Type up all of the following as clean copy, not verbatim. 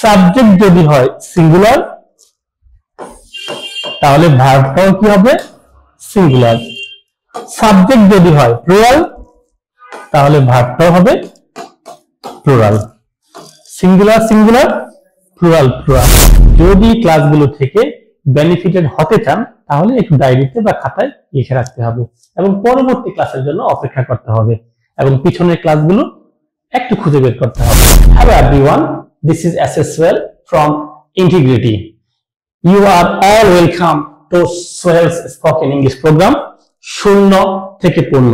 Subject যদি হয় singular তাহলে ভার্বটাও কি হবে সিঙ্গুলার। সাবজেক্ট যদি হয় প্লুরাল তাহলে ভার্বটাও হবে plural. Singular singular, plural plural. যদি ক্লাসগুলো থেকে বেনিফিটেড হতে চান তাহলে একটু ডায়েরিতে বা খাতায় লিখে রাখতে হবে এবং পরবর্তী ক্লাসের জন্য অপেক্ষা করতে হবে এবং পিছনের ক্লাসগুলো একটু খুঁজে বের করতে হবে। Hello everyone, this is SSL from Integrity. You are all welcome to Sohail's Spoken English program শূন্য থেকে পূর্ণ।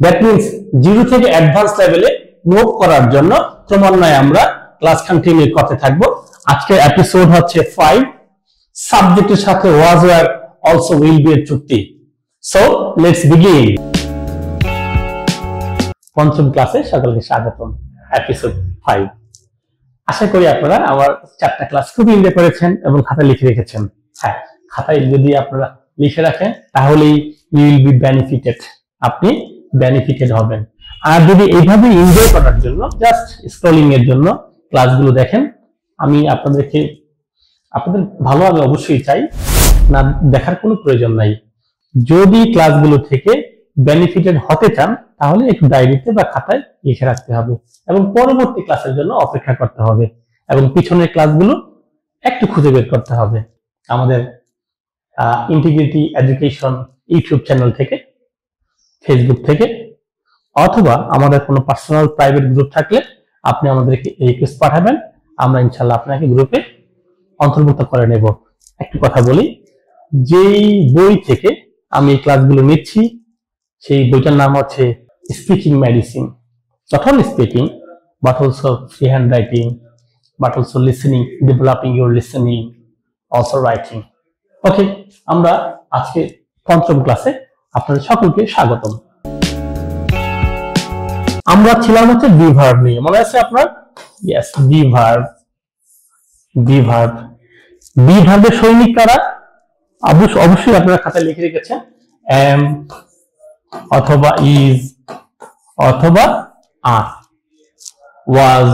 That means 0 থেকে অ্যাডভান্স লেভেলে মুভ করার জন্য ক্রমান্বয়ে আমরা ক্লাস কন্টিনিউ করতে থাকবো। আজকের এপিসোড হচ্ছে 5, সাবজেক্টের সাথে was were also will be এর চুক্তি। So let's begin. পঞ্চম ক্লাসে সকলকে স্বাগতম। এপিসোড 5। আশা করি আপনারা আমার 4টা ক্লাস খুব এনজয় করেছেন এবং খাতায় লিখে রেখেছেন। হ্যাঁ, খাতায় যদি আপনারা লিখে রাখেন তাহলেই you will be benefited, আপনি বেনিফিটেড হবেন। আর যদি এইভাবে এনজয় করার জন্য জাস্ট স্ক্রলিং এর জন্য ক্লাসগুলো দেখেন, আমি আপনাদের ভালো আমি অবশ্যই চাই, না দেখার কোনো প্রয়োজন নাই। যদি ক্লাসগুলো থেকে বেনিফিটেড হতে চান তাহলে একটু ডায়েরিতে বা খাতায় লিখে রাখতে হবে এবং পরবর্তী ক্লাসের জন্য অপেক্ষা করতে হবে এবং পিছনের ক্লাসগুলো একটু খুঁজে বের করতে হবে আমাদের ইন্টিগ্রিটি এডুকেশন ইউটিউব চ্যানেল থেকে, ফেসবুক থেকে, অথবা আমাদের কোনো পার্সোনাল প্রাইভেট গ্রুপ থাকলে আপনি আমাদেরকে রিকোয়েস্ট পাঠাবেন, আমরা ইনশাল্লাহ আপনাকে গ্রুপে অন্তর্ভুক্ত করে নেব। একটু কথা বলি, যেই বই থেকে আমি এই ক্লাসগুলো নিচ্ছি সেই বইটার নাম হচ্ছে speaking medicine. Not only speaking but also free hand writing, but also listening, developing your listening, also writing. Okay, আমরা আজকে পঞ্চম ক্লাসে আপনাদের সকলকে স্বাগতম। আমরা ছিলাম হচ্ছে বি ভার্ব নিয়ে, মনে আছে আপনার? Yes, be verb. Be verb, be ভার্বের সৈনিক কারা? অবশ্যই আপনারা খাতায় লিখে রেখেছেন। এম অথবা ইজ অথবা আর, ওয়াজ,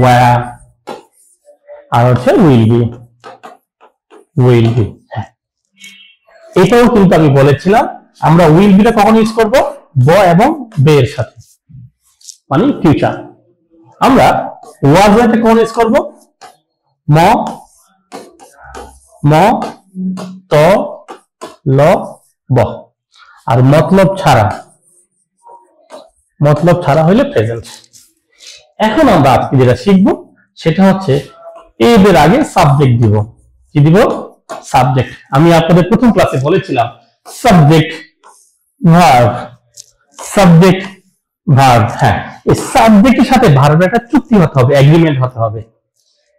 ওয়্যার, আর হচ্ছে উইল বি। উইল বি, হ্যাঁ, এটাও কিন্তু আমি বলেছিলাম আমরা উইল বিটা কখন ইউজ করব? ব এবং বে এর সাথে, মানে ফিউচার। আমরা ওয়াজ টা কখন ইউজ করব? ম, ত, ল, ব। আর মতলব ছাড়া হইলে প্রেজেন্ট। এখন আমরা আজকে যেটা শিখবো সেটা হচ্ছে এর আগে সাবজেক্ট দিব। কি দিব? সাবজেক্ট। আমি আপনাদের প্রথম ক্লাসে বলেছিলাম সাবজেক্ট ভার্ব, সাবজেক্ট ভার্ব। হ্যাঁ, এই সাবজেক্টের সাথে ভার্বের একটা চুক্তি হতে হবে, এগ্রিমেন্ট হতে হবে।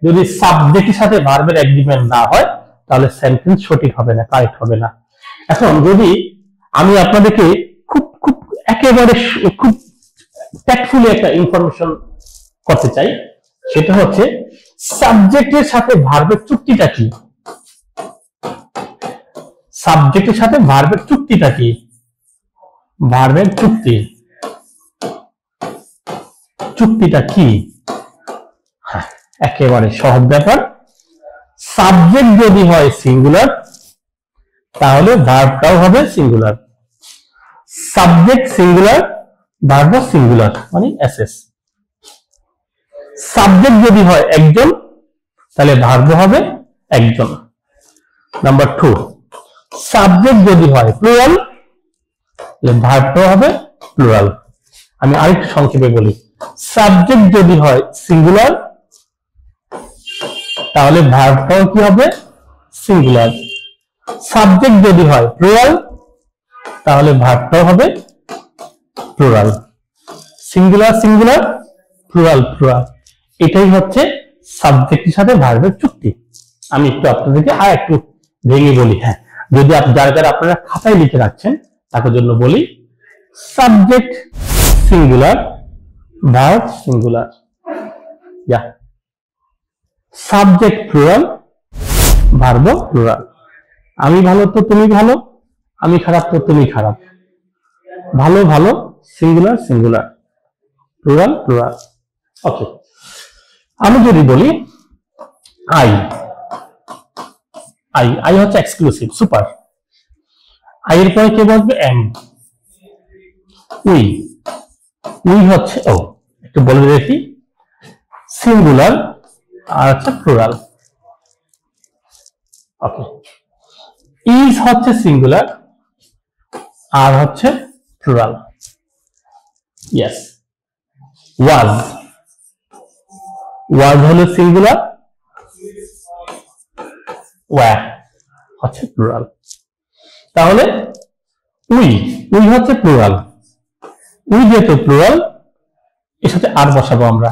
যদি সাবজেক্টের সাথে ভার্বের এগ্রিমেন্ট না হয় তাহলে সেন্টেন্স সঠিক হবে না, কারেক্ট হবে না। এখন যদি আমি আপনাদেরকে একেবারে খুব ট্যাক্টফুলি একটা ইনফরমেশন করতে চাই, সেটা হচ্ছে সাবজেক্টের সাথে ভার্বের চুক্তিটা কি? সাবজেক্টের সাথে ভার্বের চুক্তিটা কি? ভার্বের চুক্তিটা কি? হ্যাঁ, একেবারে সহজ ব্যাপার। সাবজেক্ট যদি হয় সিঙ্গুলার তাহলে ভার্বটাও হবে singular. Subject singular, verb singular, মানে এসএস। সাবজেক্ট যদি হয় একজন তাহলে ভার্ব হবে একজন। নাম্বার 2, সাবজেক্ট যদি হয় প্লুরাল তাহলে ভার্বটাও হবে প্লুরাল। আমি আরেকটু সংক্ষেপে বলি, সাবজেক্ট যদি হয় সিঙ্গুলার তাহলে ভার্বটাও কি হবে? সিঙ্গুলার। সাবজেক্ট যদি হয় প্লুরাল তাহলে ভার্বটাও হবে plural. Singular singular, plural plural, এটাই হচ্ছে সাবজেক্টের সাথে ভার্বের চুক্তি। আমি একটু আপনাদেরকে আর একটু ভেঙে বলি। হ্যাঁ, যদি যারা আপনারা খাতায় লিখে রাখছেন তাদের জন্য বলি, subject singular, verb singular, subject plural, verb plural. আমি ভালো তো তুমি ভালো, আমি খারাপ তো তুমি খারাপ। ভালো ভালো, সিঙ্গুলার সিঙ্গুলার, প্লুরাল প্লুরাল। ওকে, আমি যদি বলি আই, আই আই হচ্ছে এক্সক্লুসিভ, সুপার। আই এর পরে কে বসবে? এম। উই, উই হচ্ছে, ও একটু বলে দেখি, সিঙ্গুলার আর হচ্ছে প্লুরাল। ওকে, ইজ হচ্ছে সিঙ্গুলার আর হচ্ছে প্লুরাল। ইয়েস। ওয়াজ, ওয়াজ হলো সিঙ্গুলার, ওয়্যার হচ্ছে প্লুরাল। তাহলে উই, উই হচ্ছে প্লুরাল, উই যেহেতু প্লুরাল এর সাথে আর বসাবো আমরা।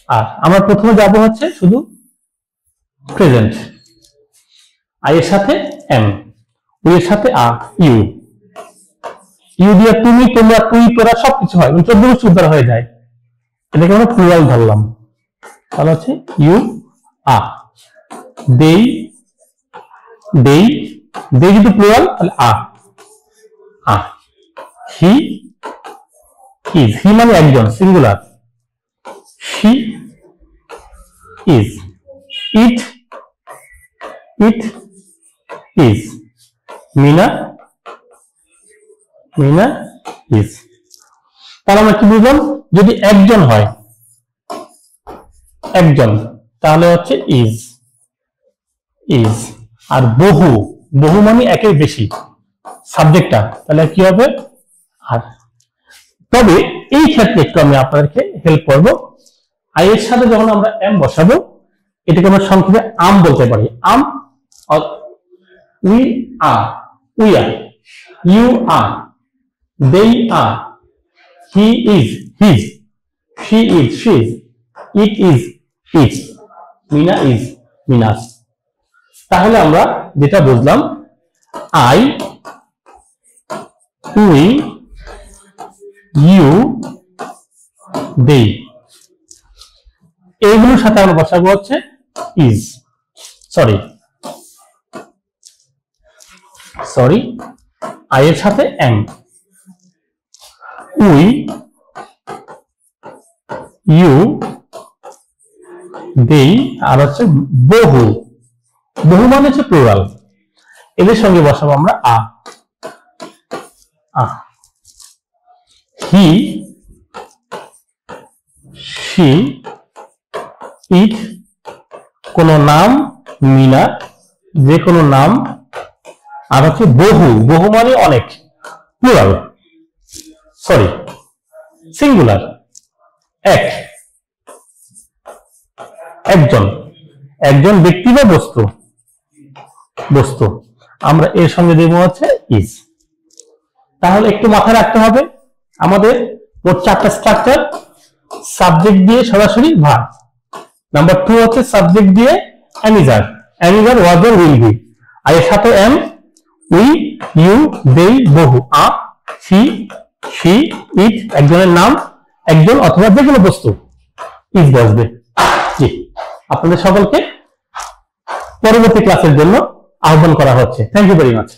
আর আমরা প্রথমে যাব হচ্ছে শুধু প্রেজেন্ট, আই এর সাথে এম, উই এর সাথে আ, ইউ, ইউ দিয়ে তুমি, তোমরা, তুই, তোরা সবকিছু হয়, 14 উদ্ধার হয়ে যায়, এটাকে আমরা প্লুরাল ধরলাম। তাহলে হচ্ছে ইউ, আ, দেই, দেই, দেই যদি প্লুরাল তাহলে আ, আ, হি ইজ, হি মানে একজন, singular, she is, it, it is, Meena, Meena is. তাহলে আমরা কি বুঝলাম? যদি একজন হয়, একজন, তাহলে হচ্ছে ইজ, ইজ। আর বহু, বহু মানে একের বেশি, সাবজেক্টটা, তাহলে কি হবে? আর। তবে এই ক্ষেত্রে একটু আমি আপনাদেরকে হেল্প করব। আই এর সাথে যখন আমরা এম বসাবো, এটাকে আমরা সংক্ষেপে আম বলতে পারি। Am, we are, we are, you are, they are, he is, his, she is, she's, it is, its, Meena is, Meena's. তাহলে আমরা যেটা বুঝলাম, আই, উই, ইউ, they, এইগুলোর সাথে আমরা বসাবো হচ্ছে is, সরি সরি আই এর সাথে এম, উই, ইউ, দেই, আর হচ্ছে বহু, বহু মানে হচ্ছে প্লুরাল, এদের সঙ্গে বসাবো আমরা আ, আ, হি, শি, ইট, কোন নাম, মিনা, যে কোনো নাম, আর হচ্ছে বহু, বহু মানে অনেক, প্লুরাল, সরি সিঙ্গুলার, এক, একজন, একজন ব্যক্তি বা বস্তু, বস্তু আমরা এর সঙ্গে দেব হচ্ছে ইজ। তাহলে একটু মাথায় রাখতে হবে, আমাদের মোট 4টা স্ট্রাকচার। সাবজেক্ট দিয়ে সরাসরি ভার্ব, নাম্বার 2 হচ্ছে সাবজেক্ট দিয়ে am is are, am is are was or will be, আর এর সাথে এম, উই, ইউ, দে, বহু, আ, হি, শি, ইট, একজনের নাম, একজন অথবা যে কোনো বস্তু, ইজ বসবে। জি, আপনাদের সকলকে পরবর্তী ক্লাসের জন্য আহ্বান করা হচ্ছে। Thank you very much.